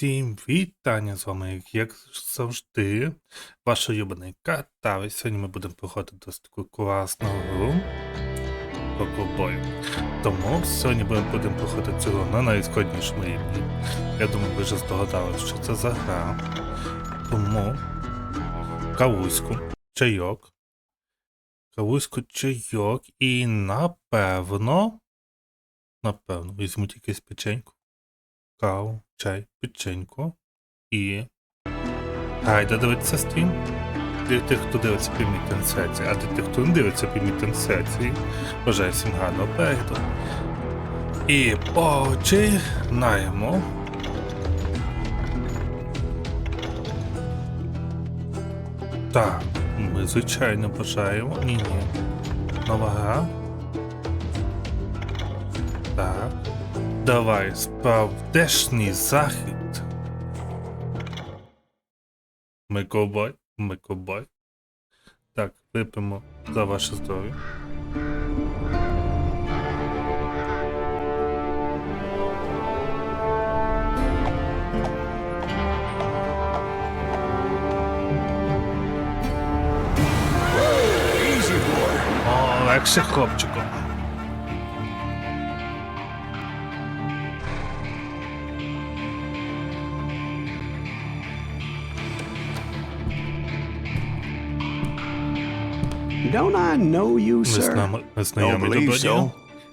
Всім вітання з вами, як завжди, ваш улюблений Катавий. Сьогодні ми будемо проходити досить таку класну гру про ковбою. Тому сьогодні будемо проходити цю гру на найскладнішому рівні. Я думаю, ви вже здогадалися, що це за гра. Тому кавуську, чайок і напевно візьмуть якусь печеньку. Каву, чай, печеньку і гайда дивитися стрім. Для тих, хто дивиться прямі трансляції, а для тих, хто не дивиться прямі трансляції, бажаю всім гарного перегляду. І починаємо. Так, ми звичайно бажаємо. Ні. Нова гра. Так. Давай, справдешній захід. Ми ковбой. Так, вип'ємо за ваше здоров'я. О, легше хлопчику. Don't I know you, sir? Ви знайомі добродію?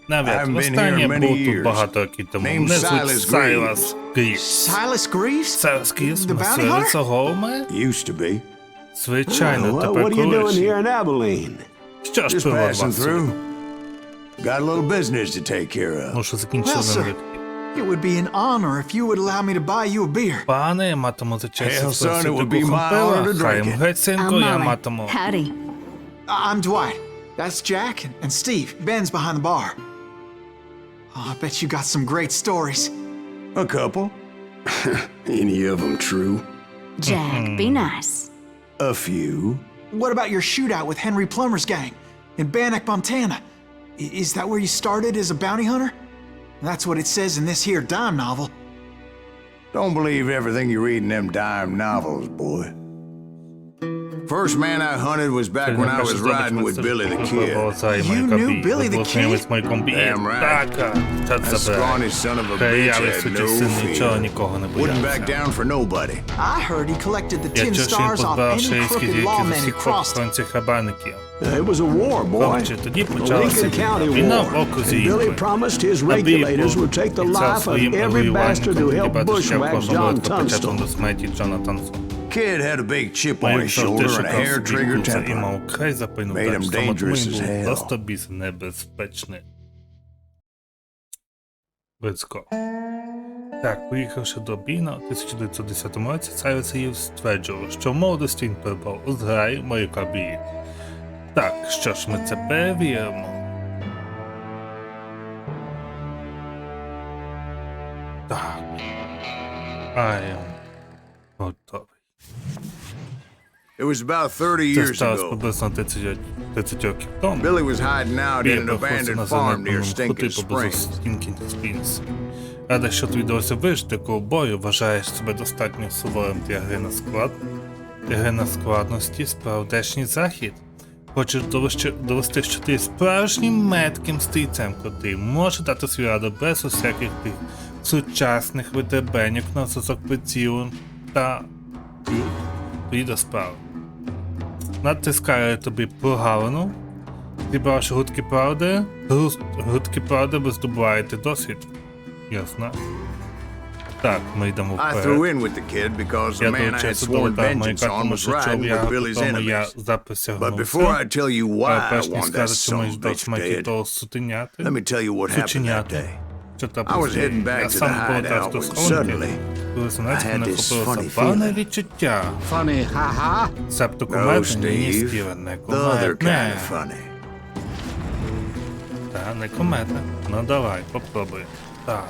Навіть останнє був тут багато років тому. Мене звуть Сайлас Гріфс. Сайлас Гріфс, мисливець Голме? Звичайно, тепер колись. Що ж привод вас сюди? Мушу закінчити навіть. It would be an honor if you would allow me to buy you a beer. Пане, я матиму за честь спросити кухом пива. Хай геть, синку, я матиму. Howdy. I'm Dwight. That's Jack and Steve. Ben's behind the bar. Oh, I bet you got some great stories. A couple. Any of them true? Jack, be nice. A few. What about your shootout with Henry Plummer's gang in Bannock, Montana? Is that where you started as a bounty hunter? That's what it says in this here dime novel. Don't believe everything you read in them dime novels, boy. First man I hunted was back when I was riding with Billy the Kid. You knew Billy the Kid? Damn right. That scrawny son of a bitch had no fear. Wouldn't back down for nobody. I heard he collected the 10 stars off any crooked lawmen he crossed. It was a war, boy. Lincoln County war. And Billy promised his regulators would take the life of every bastard who helped bushwhack John Tunstall. Kid had a big chip on his shoulder and a hair-trigger temper. Made him dangerous as hell. Просто біс небезпечний. Let's go. Так, поїхавши до Біна у 1910 році, цар Саїв стверджував, що в молодості він перебував у зграї моряка Білі. Так, що ж, ми це перевіримо. Так. Готовий. It was about 30 Це years сталося ago. приблизно 30 років тому. Billy was hiding out in Білі an приходився на abandoned farm near занедбаному хуті Stinking поблизу Springs. Стінкінг Спрінгс. Рада, що тобі вдалося вижити ковбою, вважаєш себе достатньо суворим для гри на складності, справдешній захід. Хочеш довести, що ти справжнім метким стрільцем, котрий може дати свою раду без усяких тих сучасних витребеньок на зразок прицілу та тоді до справи. Натискаю тобі прогалину, зібравши гудки правди, ви здобуваєте досвід. Ясно. Так, ми йдемо I вперед. threw in with the kid because the Я man I had долучився до sworn лета vengeance моряка, on тому was що riding я with Billy's тому я enemies. But before заприсягнувся. I tell you why I Перш ніж wanted that сказати, що son ми of a ждав bitch смерті dead, того сутеняти, let me tell you what happened that сученяти, day. що I was трапилося. heading back Я to the сам повертався hideout до when схованки, suddenly коли I зненацька had мене this хопило funny запальне feeling. відчуття. Funny, haha. Себто No, кумедне, ні, Steve, Стівен, не the other kind кумедне. of funny. Та, не кумедне. Ну давай, попробуй. Так.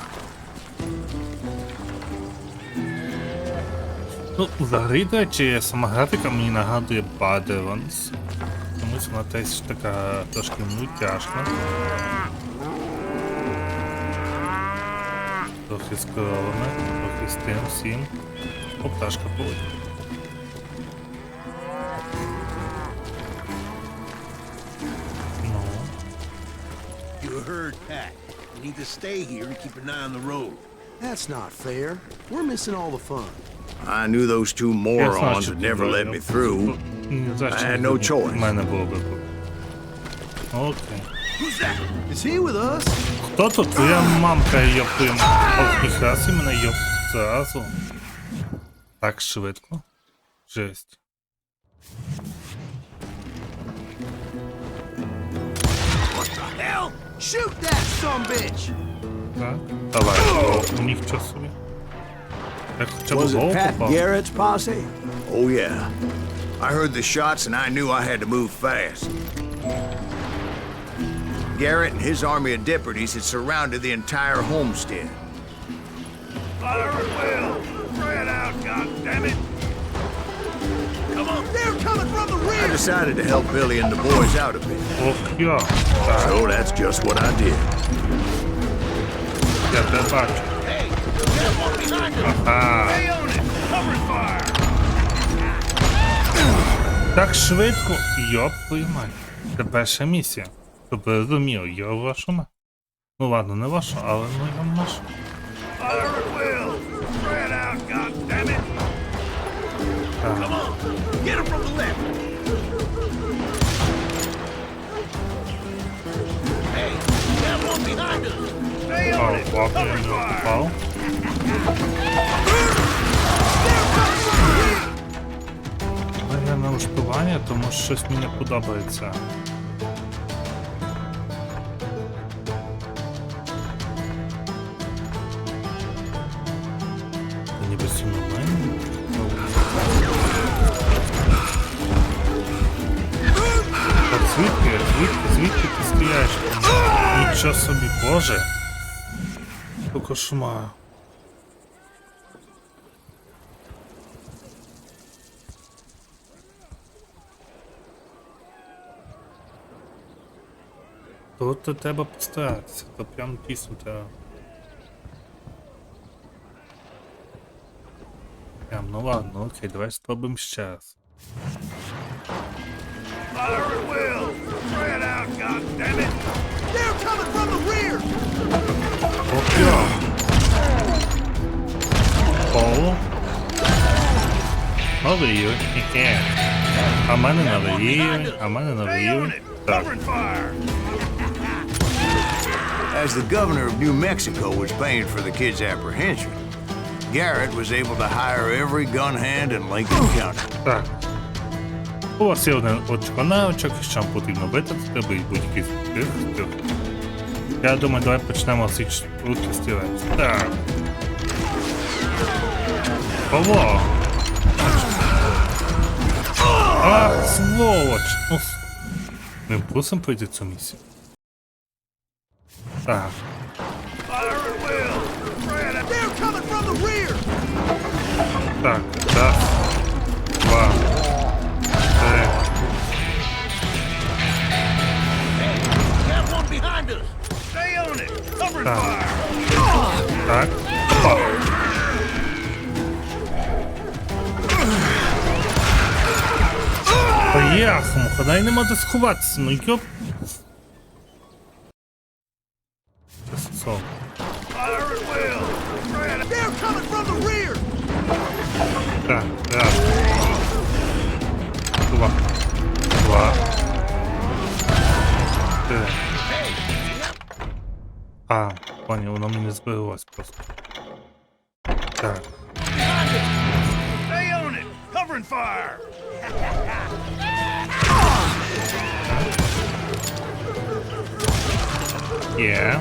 Ну, взагалі, до речі, сама графіка мені нагадує Borderlands. Чомусь вона теж така трошки мультяшна. трохи з коровами, трохи з тим всім. О, пташка полетіла. Ну. You heard Pat. You need to stay here and keep an eye on the road. That's not fair. We're missing all the fun. I knew those two morons would never let me through. I had no choice. У мене було би. Окей. Who's that? Is he with us? Хто тут? Твоя мамка, йоптуєм. Ох, ніхера си мене йоп зразу. Так швидко. Жесть. What the hell? Shoot that sumbitch! Так, давай. О, у них час собі. Так хоча б Was it голову Pat попав. Garrett's posse? Oh, yeah. I heard the shots and I knew I had to move fast. Garrett and his army of deputies had surrounded the entire homestead. Fire at will! Spread out, goddammit! Come on, they're coming from the I rear! decided to help Billy and the boys out a bit. Ох, я. Так, So that's just what I did. я тебе бачу. Hey, there's one behind us! Ага. Stay on it! Cover fire! Так швидко. Йоп, твою мать. Це перша місія. Щоб ви розуміли, я вашу мать. Ну ладно, не вашу, але ну я нашу. Fire at will! Spread out, goddammit! Come on, get him from the left! Hey, there's one behind us! Stay on О, it! лапу я Cover не fire! попав. Я на налаштування, тому що щось мені подобається. Та ніби все нормально. Так звідки ти стріляєш? Нічого собі, боже. Це кошмар. Тут треба постаратися, то прям дійсно треба. Прям, ну ладно, окей, давай спробуємо ще раз. Fire at will! Spread out, goddammit! They're coming from the rear! Опля! Полу. Новий рівень, хе-хе. А в мене новий рівень, а в мене новий рівень. Так. Covering fire! As the governor of New Mexico was paying for the kid's apprehension, Garrett was able to hire every gun hand in Lincoln County. Так. У вас є один очко-навичок, і що вам потрібно витратити, бо будь-який з тих. Я думаю, давай почнемо з руки стрілець. Так. Павло! А, сволоч! Ну, ми мусимо пройти цю місію. Так. Fire at will! Spread out! They're coming from the rear! Так, раз, два, три. Hey, there's one behind us! Stay on it! Cover Так. fire! Так. Опа. Поїхали, ходай нема де сховатися, ну йоп. Часом. Fire at will! Spread out! They're coming from the rear! Так, раз. Два. Два. Три. А, понял, воно мені збереглось просто. Так. Stay on it! Covering fire! Є.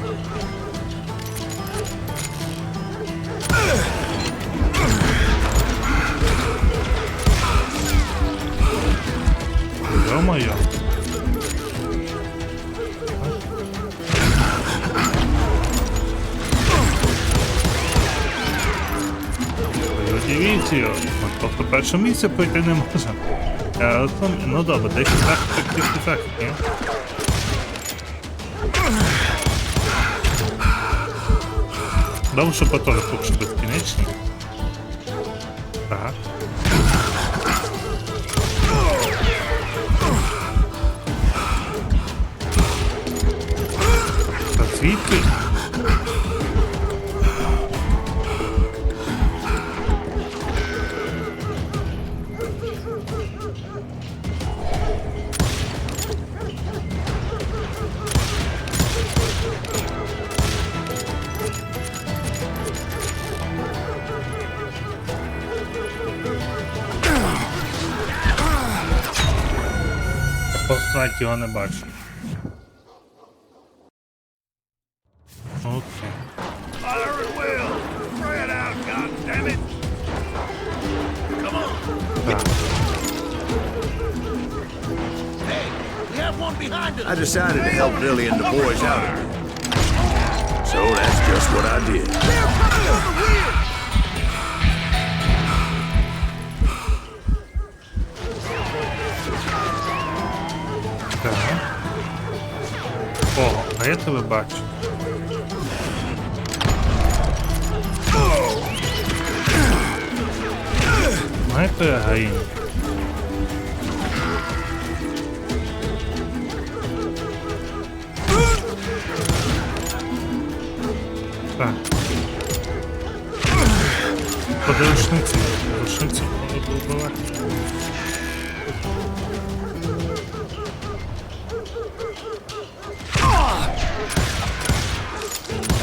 Ё-моё. Дивіться, ми просто перше місце пройти не можемо. Ну добре, десь так, ні? Добре, що теж поки що безкінечні. Так. Та звідки? Навіть його не бачу. Окей. Fire at will! Spray it out, goddammit! Come on! Так. Hey, we have one behind us! I decided to help Billy and the boys out. So that's just what I did. They're coming on the rear! Так. О, а я тебе бачу. Знаєте, гаїн. Так. По рушниці. Рушниці можна вбивати.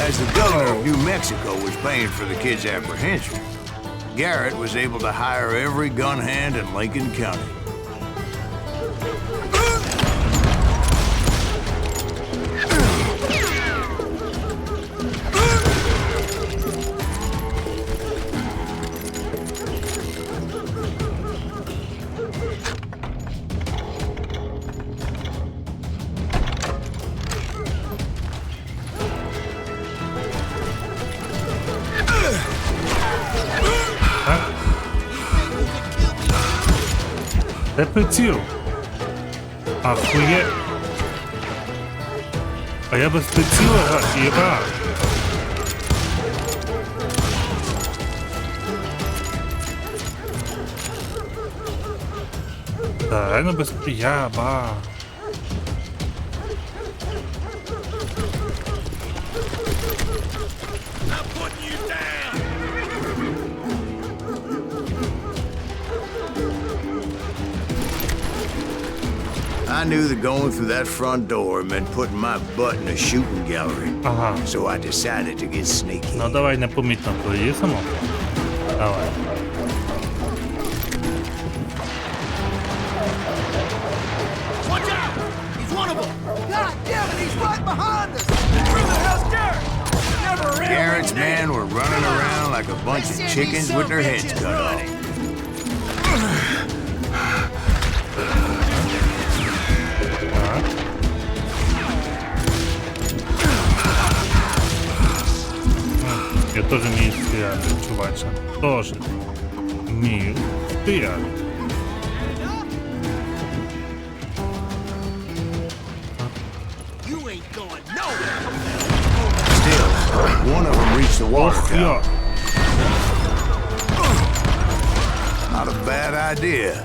As the governor of New Mexico was paying for the kid's apprehension, Garrett was able to hire every gun hand in Lincoln County. Де приціл? Ахує. А я без приціла гра. Да, реально без яба. I knew that going through that front door meant putting my butt in a shooting gallery. Ага. So I decided to get sneaky. Ну давай непомітно проїздимо. Давай. Watch out! He's one of them! God damn it, he's right behind us! Where the hell's Garrett? Never ran Garrett's men were running around like a bunch of chickens with their heads cut off. Я теж вмію стріляти, чувача. Теж вмію стріляти. You ain't going nowhere! Still, one of them reached the water Ох, tower. я. Not a bad idea.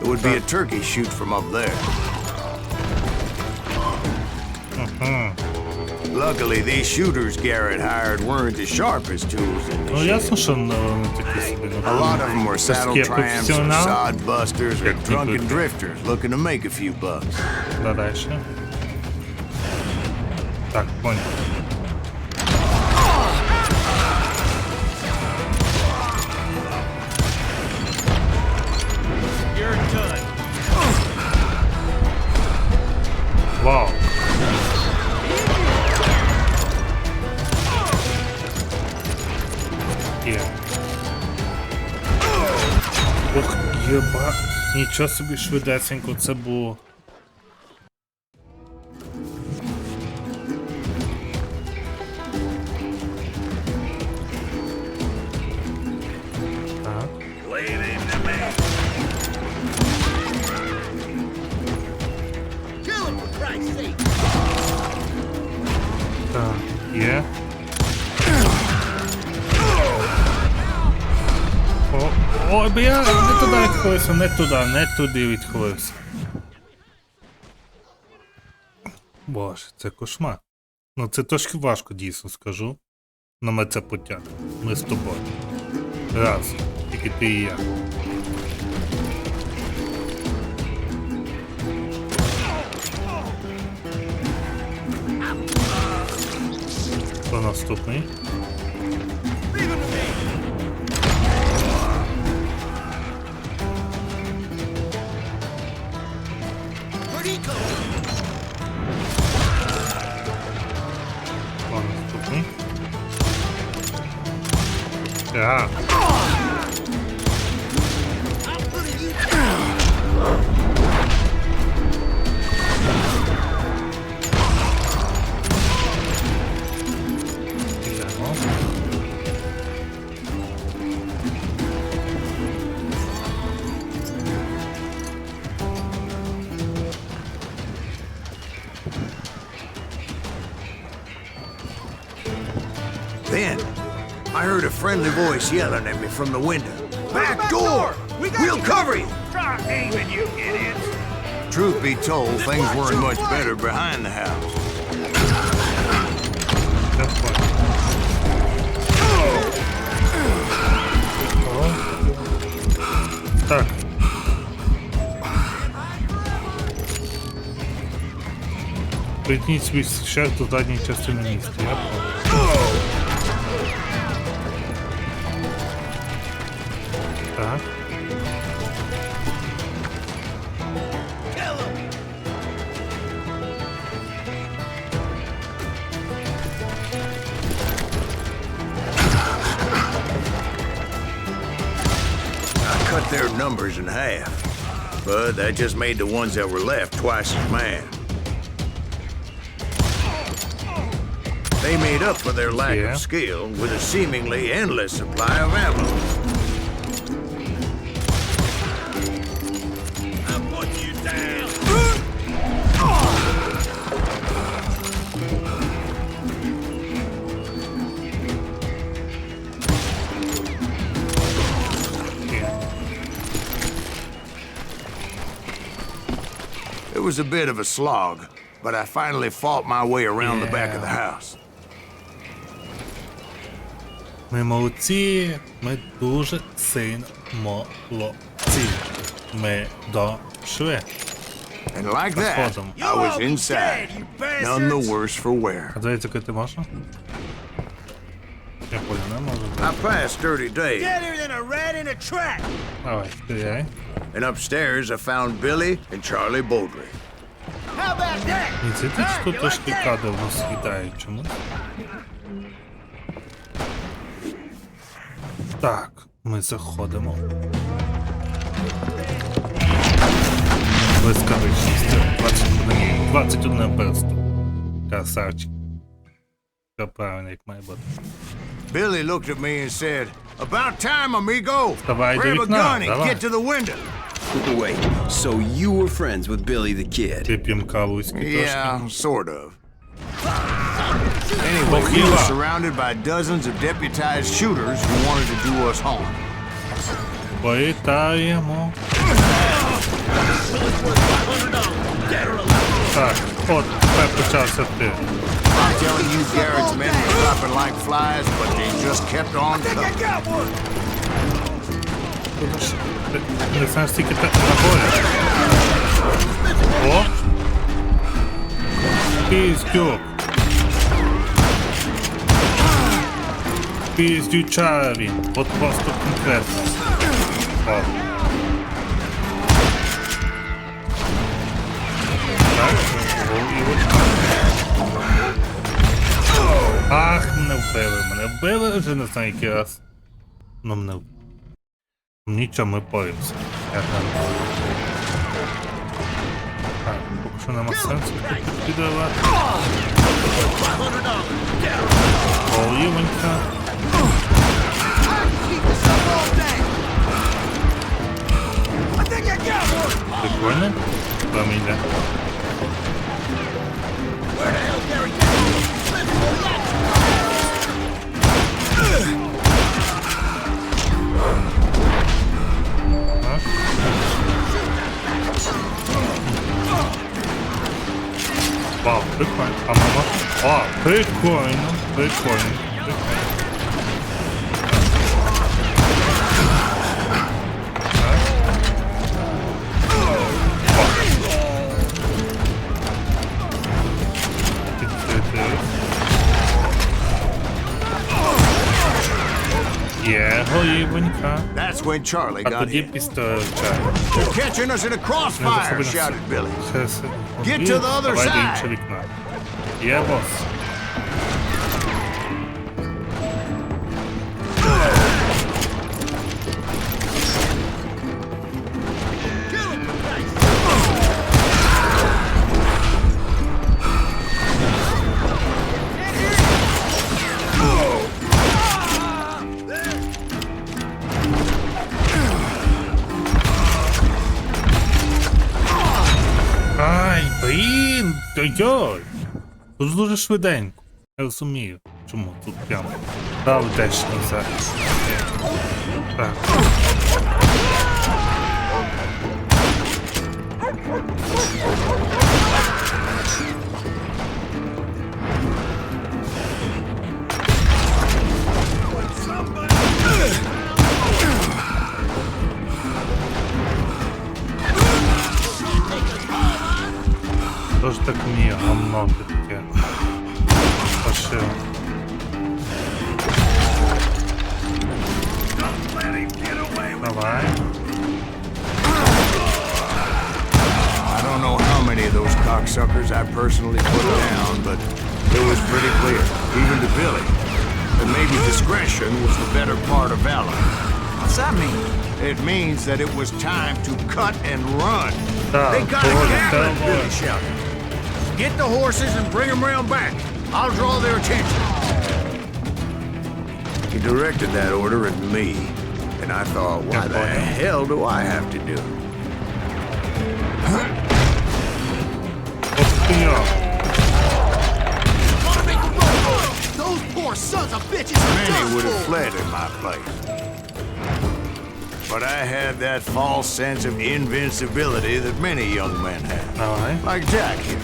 It would be a turkey shoot from up there. Luckily, these shooters Garrett hired weren't the sharpest tools in the Ну shed. ясно, що не такі собі. A lot of them were saddle Такі tramps or професіонал. sod busters or Як drunken ніби. drifters looking to make a few bucks. Да, дальше. Так, понял. You're done! Вау. Є. Ох, єба. Нічого собі швидесенько це було. Так. Lay it into me! Kill him, for Christ's sake! Так, є. бо я не туди відхилився, не туди відхилився. Боже, це кошмар. Ну це трошки важко, дійсно скажу. Но ми це потягнемо. Ми з тобою. Раз. Тільки ти і я. Хто наступний? Хто наступний? Так. Then, I heard a friendly voice yelling at me from the window. Back door! We'll cover you! Try aiming, you idiots! Truth be told, things weren't much better behind the house. Так. Притніть свій шлях до задньої частини міста. Я понял. Так. I cut their numbers in half, but that just made the ones that were left twice as mad. They made up for their lack of skill with a seemingly endless supply of ammo. I'll put you down! It was a bit of a slog, but I finally fought my way around the back of the house. Ми молодці, ми дуже сильно молодці. Ми дошли. And like that, I was inside, none the worse for wear. А двері закрити можна? Я понял, не можу. I passed dirty days, Better than a rat in a trap! Давай, стріляй. and upstairs I found Billy and Charlie Baldry. How about that? І це тут трошки кадр у нас хитають чомусь. Так, ми заходимо. Блискавичність. 21 персту. Красавчик. Все правильно, як має бути. Billy looked at me and said, "About time, amigo. Давай до Grab a вікна, gun and давай. get to the window." Wait, so you were friends with Billy the Kid? Вип'ємо кавуськи трошки. Yeah, sort of. Anyway, we were surrounded by dozens of deputized shooters who wanted to do us harm. Повітаємо. Так, от, тепер почався ти. I'm telling you, Garrett's men were dropping like flies, but they just kept on coming. Ти не знаєш, скільки так наборів. О! Піздюк. Піздючаві. От просто конкретно. О. Так, ах, не вбили мене. Вбили вже не знаю який раз. Ну мене вбили. Нічого, ми боремося. Я там. Так, поки що нема сенсу підривати. Олівонька. Прикольно. Фамілія. Прикольно. А мама. О, прикольно. Прикольно. Є, голівонька. That's when Charlie А got тоді hit. пістолет. They're catching us in a crossfire, shouted Billy. Get to the other Давай до side. іншого вікна. Є, бос. Ай, блін, ой-ой. Тут дуже швиденько. Я розумію, чому тут прямо. Да, втеча зараз. Так. Тож так вміє гамно таке. Пошив. Давай. I don't know how many of those cocksuckers I personally put down, but it was pretty clear, even to Billy, that maybe discretion was the better part of valor. What's that mean? It means that it was time to cut and run. They got a boy, gathering, boy. Billy shouted. Get the horses and bring them round back. I'll draw their attention. He directed that order at me, and I thought, why the hell do I have to do it? Those poor sons of bitches are Many done would have for. fled in my place. But I had that false sense of invincibility that many young men have. Давай. Like Jack here.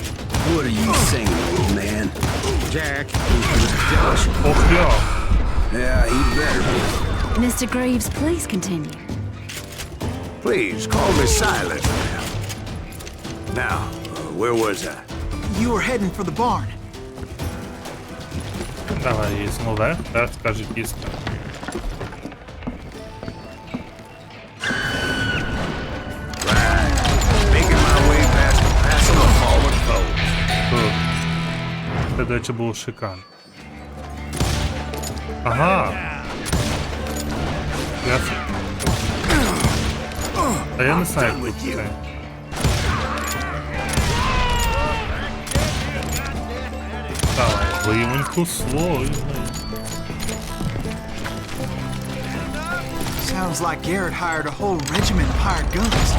What are you saying, old man? Jack. Ох, я. Yeah, he better be. Mr. Greaves, please continue. Please, call me Silas now. Now, where was I? You were heading for the barn. Давай, їздимо вверх, так скаже кіска. Right. Making my way past the passing of fallen foes. Тут. Це, до речі, було шикарно. Ага. Та я не знаю, як тут це. Давай, виїмоньку свою. Sounds like Garrett hired a whole regiment of hired guns.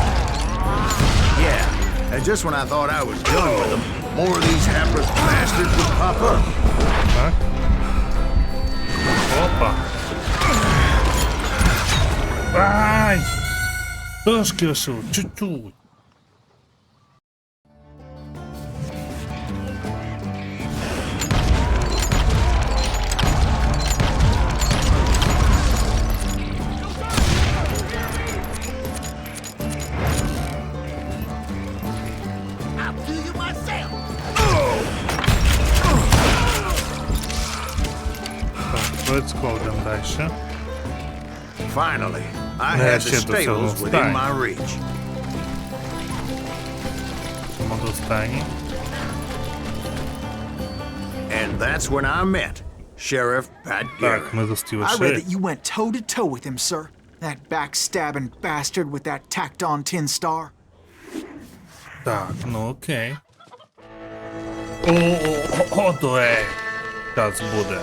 Yeah, and just when I thought I was done with them, more of these hapless bastards would pop up. Так. Опа. Ай! Трошки лишив, чуть-чуть. I'll do you myself. Так, let's go там дальше. Finally, I Yeah, had the shit, that's stables almost within dying. my reach. Чому до стані? And that's when I met Sheriff Pat Garrett. Так, ми зустріли I read ще. that you went toe-to-toe with him, sir. That backstabbing bastard with that tacked-on tin star. Так, ну окей. О, дуель. Час буде.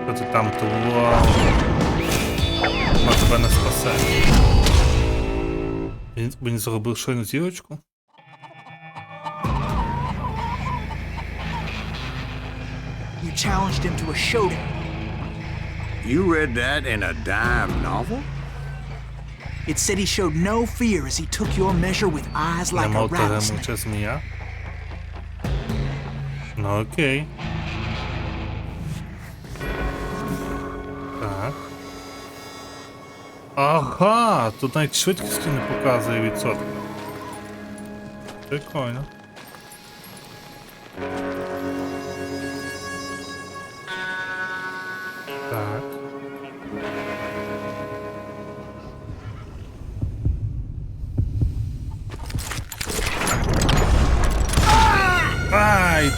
Що ти там тував? Вона тебе не спасе. Він зробив щойно зірочку? You challenged him to a showdown. You read that in a dime novel? It said he showed no fear as he took your measure with eyes like a Нема rattlesnake. таремуча змія. Ну окей. Так. Ага, тут навіть швидкості не показує відсотки. Прикольно. Так. Ай,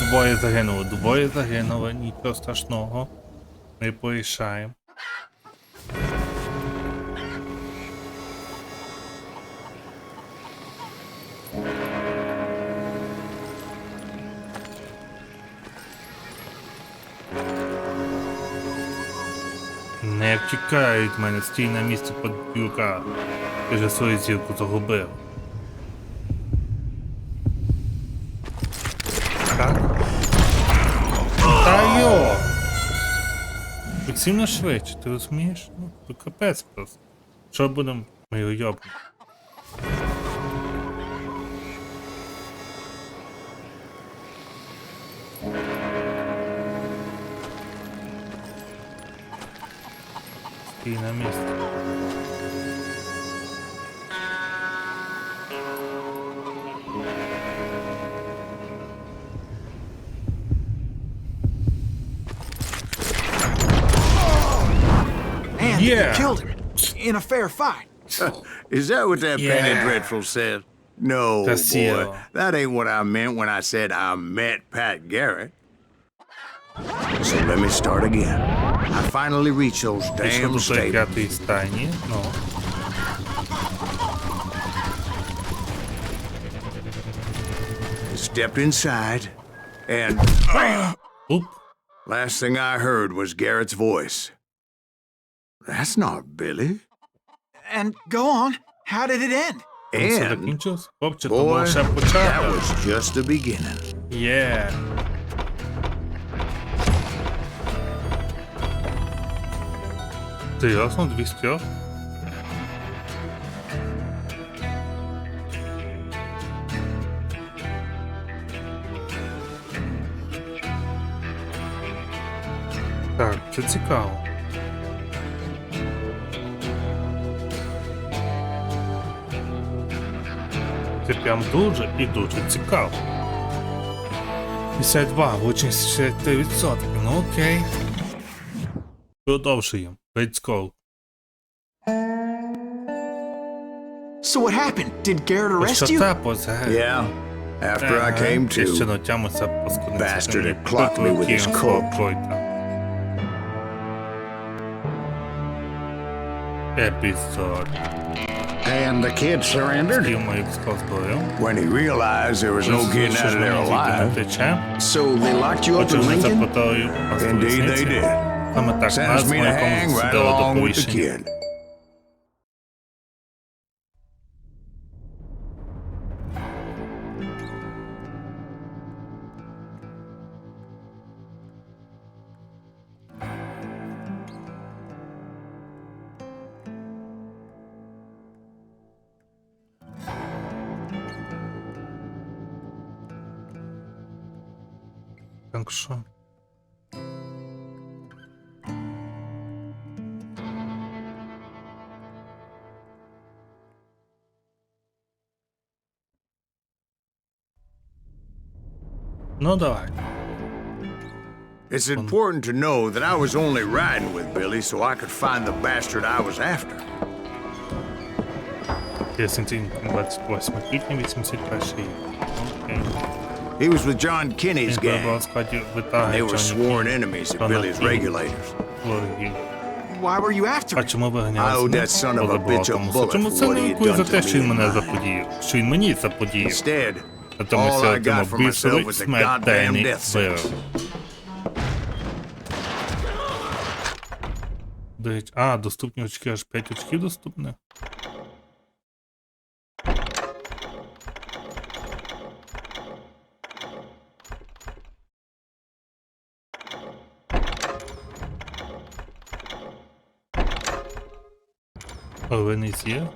двоє загинуло, нічого страшного. Не порішаємо. Не втікай від мене, стій на місці подбюка. Ти же свою зірку загубив. Так. Та йо! Тут сильно швидше, ти розумієш? Ну, то капець просто. Що будемо? Ми його йобнемо. Стій на місці. And Yeah. you killed him in a fair fight. Is that what that Yeah. Penny Dreadful said? No, That's boy. you. That ain't what I meant when I said I met Pat Garrett. So let me start again. I finally reached those Пішов damn до stables. п'ятої стайні, ну. Stepped inside, and Уп. last thing I heard was Garrett's voice. That's not Billy. And go on. How did it end? Все And, закінчилось? Хлопче, то boy, був ще that початок. was just the beginning. Є. Серйозно, 200? Так, це цікаво. Це прям дуже і дуже цікаво. 52, влучність 63%. Ну окей. Продовжуємо. Let's go. So what happened? Did Garrett arrest Що you? трапилось, ге? Yeah. After I came Ти ще to, натямився паскудниця. bastard had clocked me with his coat. Епізод. And the kid surrendered? Скіл мою зброю. when he realized there was no getting out of there alive, Втеча. So they locked you up in Отже, Lincoln? запитаю indeed they did. Саме так, Sentenced нас me to моякому hang right засудили до along with the повішення. kid. Так що? Ну давай. It's important to know that I was only riding with Billy so I could find the bastard I was after. 28 квітня 81 рік. Окей. He was with John Kinney's Він перебував у gang. складі витаги They were sworn enemies of Billy's regulators. ворогів. Why were you after А him? чому ви I ганяли owed that son of a bitch a bullet Чому for це what не he had рахує за done те, to що він me мене and mine. заподіяв? Що він мені заподіяв? Instead, Натомість all я I got отримав for myself бісовий was a goddamn смертельний death вирок. sentence. Доступні очки, аж 5 очків доступне. Оленець є?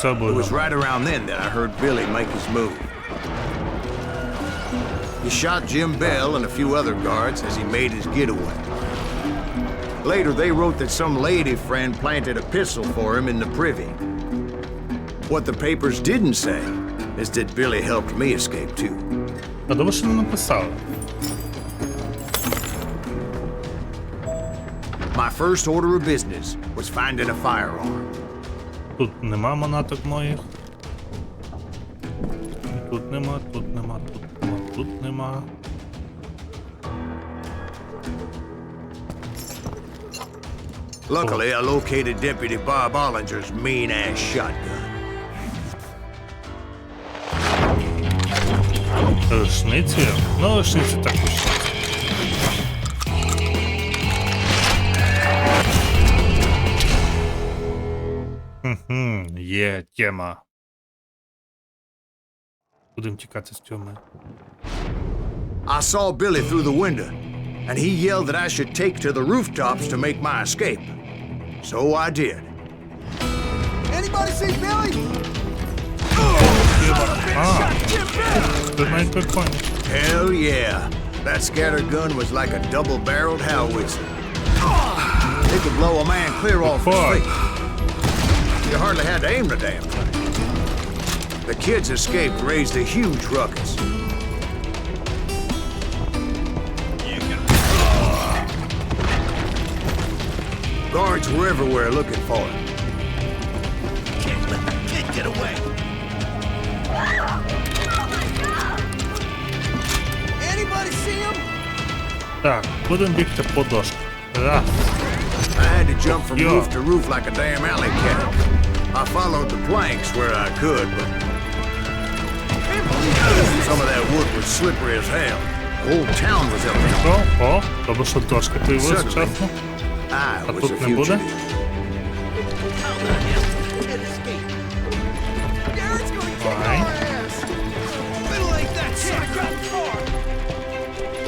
цього It було. was right around then that I heard Billy make his move. He shot Jim Bell and a few other guards as he made his getaway. Later, they wrote that some lady friend planted a pistol for him in the privy. What the papers didn't say is that Billy helped me escape too. А добре, що не написали. My first order of business was finding a firearm. Тут нема манаток моїх. Тут нема, тут нема, тут нема, тут нема. Luckily, I located Deputy Bob Ollinger's mean-ass shotgun. Рушницю? Ну, рушницю так рушницю. Є тема. Будемо тікати з тюрми. I saw Billy through the window, and he yelled that I should take to the rooftops to make my escape. So I did. Anybody see Billy? Тут навіть прикольно. Hell yeah. That scatter gun was like a double-barreled howitzer. It could blow a man clear off his Fuck. feet. You hardly had to aim the damn thing. The kids escaped raised a huge ruckus. Guards were everywhere looking for him. Can't let the kid get away. Anybody see him? Так, будемо бігти по дошку. Раз. I had to jump from Yo. roof to roof like a damn alley cat. I followed the planks where I could, but some of that wood was slippery as hell. The whole town was up there. О, тобто що дошка появилась вчасно. I А was a тут не буде? fugitive. Garrett's gonna kick Why? our ass. Little ain't that shit. Grab the car.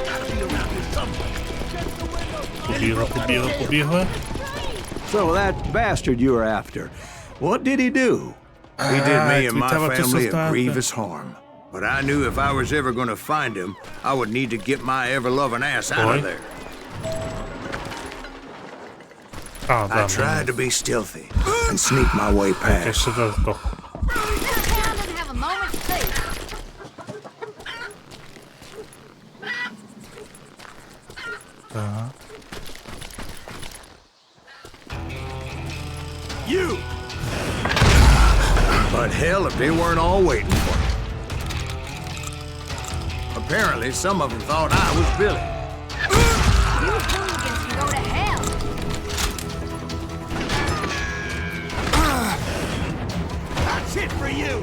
Gotta be around here somewhere. Побігли, побігли, побігли. So that bastard you were after, what did he do? He did me and my Твітава ти family a создати. grievous harm. But I knew if I was ever going to find him, I would need to get my ever-loving ass out Ой. of there. А, I да, tried to be stealthy and sneak my way я past. ще раз здох. Doesn't have a moment's peace. Так. You! But hell, if they weren't all waiting for me. Apparently, some of them thought I was Billy. You hooligans can go to hell. That's it for you.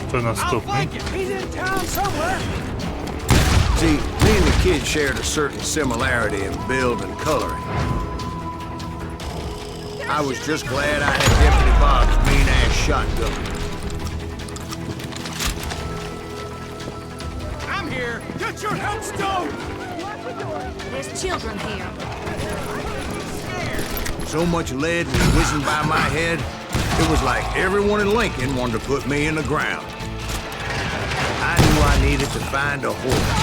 Хто наступний? He's in town somewhere. See, me and the kid shared a certain similarity in build and coloring. I was just glad I had Deputy Bob's mean-ass shotgun. I'm here. Get your headstone. There's children here. So much lead was whizzing by my head, it was like everyone in Lincoln wanted to put me in the ground. I knew I needed to find a horse.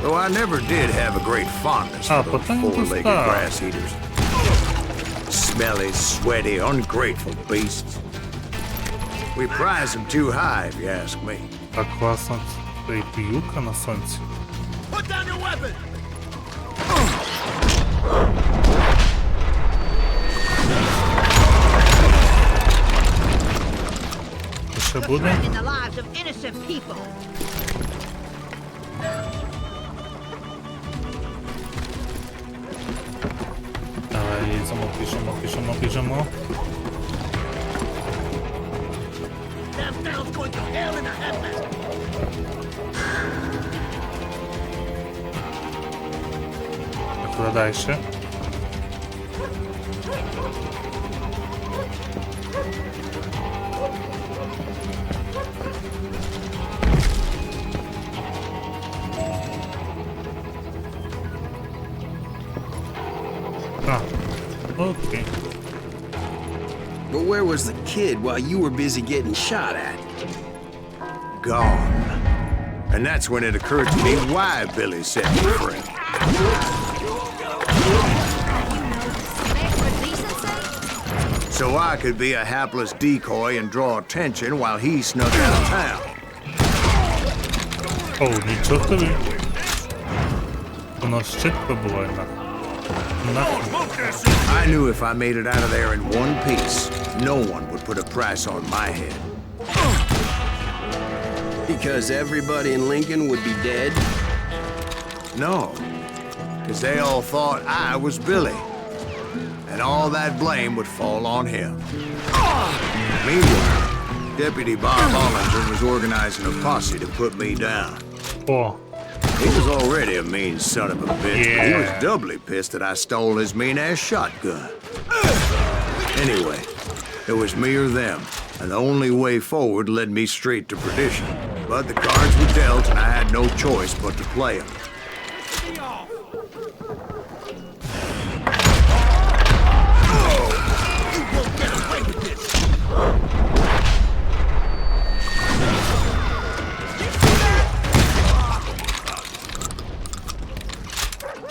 Though I never did have a great fondness for those потом four-legged достал. grass eaters. Smelly, sweaty, ungrateful beasts. We prize them too high, if you ask me. Так класно. Це і піюка на сонці. Put down your weapon. Що ще буде? In the lives of innocent people. Давай, їдемо, біжимо. Damn town's going to hell in a handbasket. А куди далі? Окей. But where was the kid while you were busy getting shot at? Gone. And that's when it occurred to me why Billy set me free. So I could be a hapless decoy and draw attention while he snuck out of town. О, нічого тобі. Воно швидко було нахуй. I knew if I made it out of there in one piece, no one would put a price on my head. Because everybody in Lincoln would be dead? No, because they all thought I was Billy, and all that blame would fall on him. Meanwhile, Deputy Bob Ollinger was organizing a posse to put me down. О, He was already a mean son of a bitch, but he was Yeah. doubly pissed that I stole his mean-ass shotgun. Anyway, it was me or them, and the only way forward led me straight to perdition. But the cards were dealt, and I had no choice but to play them.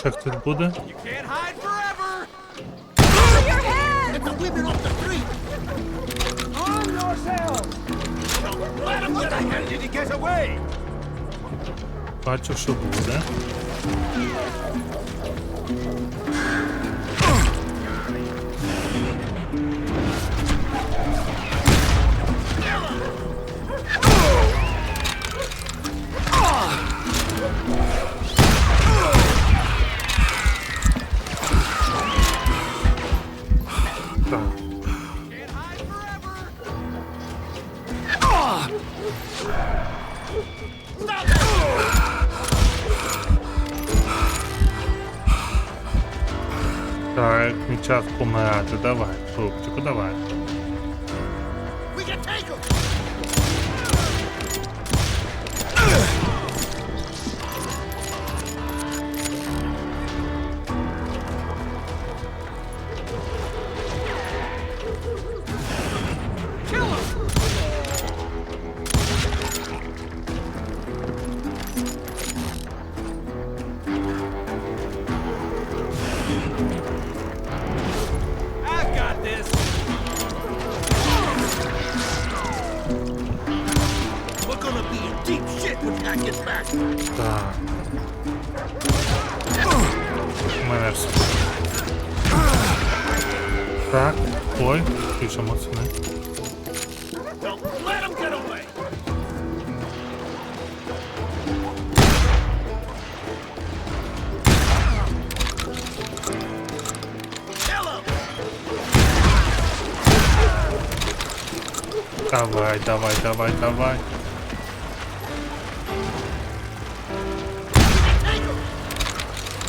Як тут буде? Can't hide forever! Cover your head! Get the women off the street! Arm yourselves! Let him get ahead! Did he get away? Бачу, що буде. Так. Can't hide forever! Stop it! Так, мій час помирати. Давай, хлопчику, давай. We can take him! Kill him! I've got this! We're gonna be in deep shit when that gets back! Так. У мене все. Так, ой, тише, моцни. Don't let him get away! Kill him! Давай, давай, давай, давай. Take him!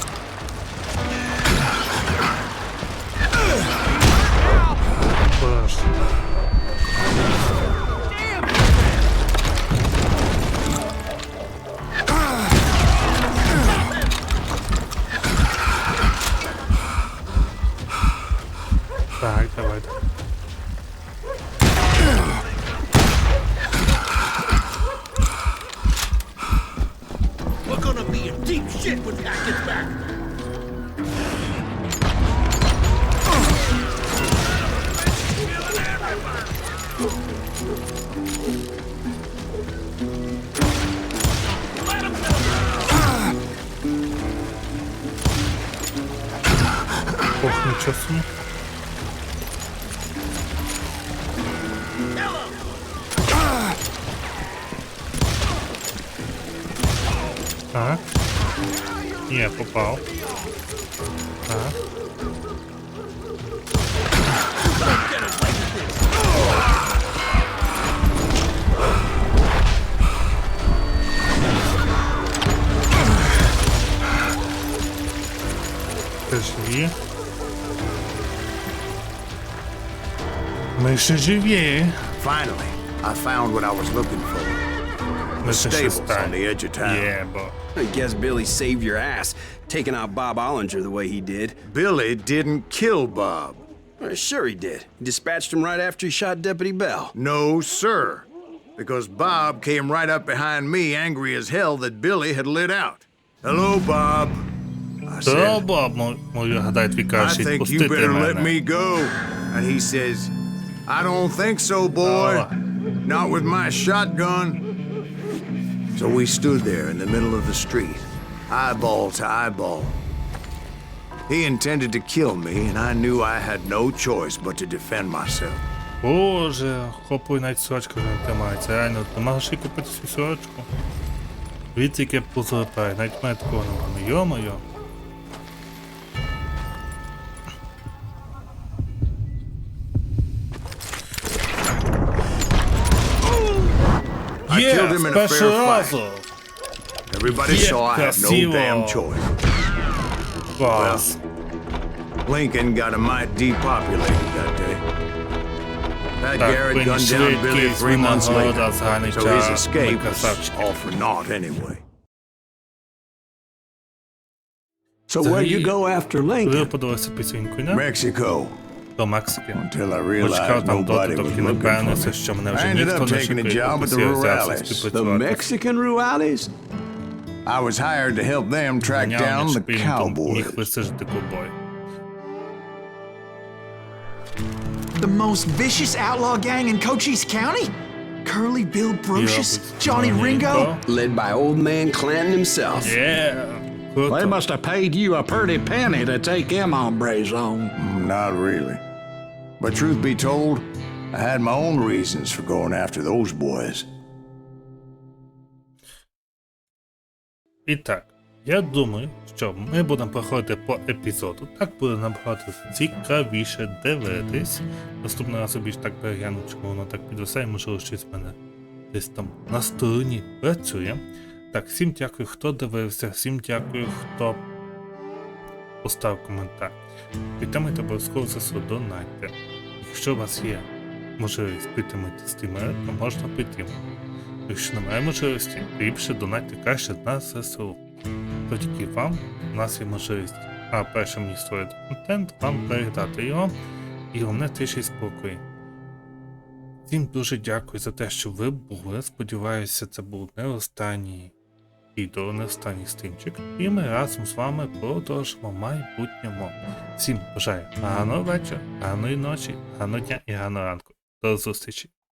Боже. Damn! Так, давай. We're gonna be in deep shit when that gets back! Killing everybody! Let him go! Ох, нічого собі. Kill him! Так. Ні, попав. Так. Get away with this! Ти живі. Ми ще живі. Finally, I found what I was looking for. Ми ще Stables on стані. the edge of town. Єбо. I guess Billy saved your ass, taking out Bob Ollinger the way he did. Billy didn't kill Bob. Sure he did. He dispatched him right after he shot Deputy Bell. No, sir. Because Bob came right up behind me, angry as hell that Billy had lit out. Hello, Bob. I То said, Боб, мою гадаю, твій I краще think you відпустити better let мене. me go. And he says, I don't think so, boy. Not with my shotgun. So we stood there in the middle of the street, eyeball to eyeball. He intended to kill me, and I knew I had no choice but to defend myself. Боже, хопуй, навіть сорочка не тримається. Реально, ти можеш і купити цю сорочку. Дивіться, яке пузо пає, навіть мене такого немає. Йо-моє. I killed him in a першого fair fight. разу. Everybody saw I had no красиво. damn choice. Клас. Lincoln got a mite depopulated that day. Pat Так, Garrett винні gunned down Billy швидкість, 3 months винагорода, later, зганий so his час, ми escape was красавчики. all for naught anyway. So where'd you go after Коли Lincoln? подалися пісеньку, не? Mexico, До Мексики. until I Почекав realized там доти, nobody was доки не looking for впевнився, me. що мене I вже ended ніхто up не taking a шукає, job at тобто the я взявся Rurales. The співпрацювати. Mexican Rurales? I was hired to help them track Ганяв down між the шпильником, міг cowboys. вистежити ковбой. The most vicious outlaw gang in Cochise County? Curly Bill Brocious? Johnny Ringo? Led by old man Clanton himself. Круто. They must have paid you a pretty penny to take them hombres on. Not really. But truth be told, I had my own reasons for going after those boys. І так, я думаю, що ми будемо проходити по епізоду. Так буде набагато цікавіше дивитись. Наступного разу більш так перегляну, чому воно так підростає, і можливо щось в мене десь там на стороні працює. Так, всім дякую, хто дивився, всім дякую, хто поставив коментар. Підтримайте обов'язково за свою донаття. Якщо у вас є можливість підтримати стрімера, то можна підтримати. Якщо немає можливості, ліпше донатьте краще на ЗСУ. То тільки вам, у нас є можливість, а перше мені створити контент, вам передати його, і головне тиші спокій. Всім дуже дякую за те, що ви були. Сподіваюся, це був не останній відео, не останній стрімчик. І ми разом з вами продовжимо в майбутньому. Всім бажаю гарного вечора, гарної ночі, гарного дня і гарного ранку. До зустрічі!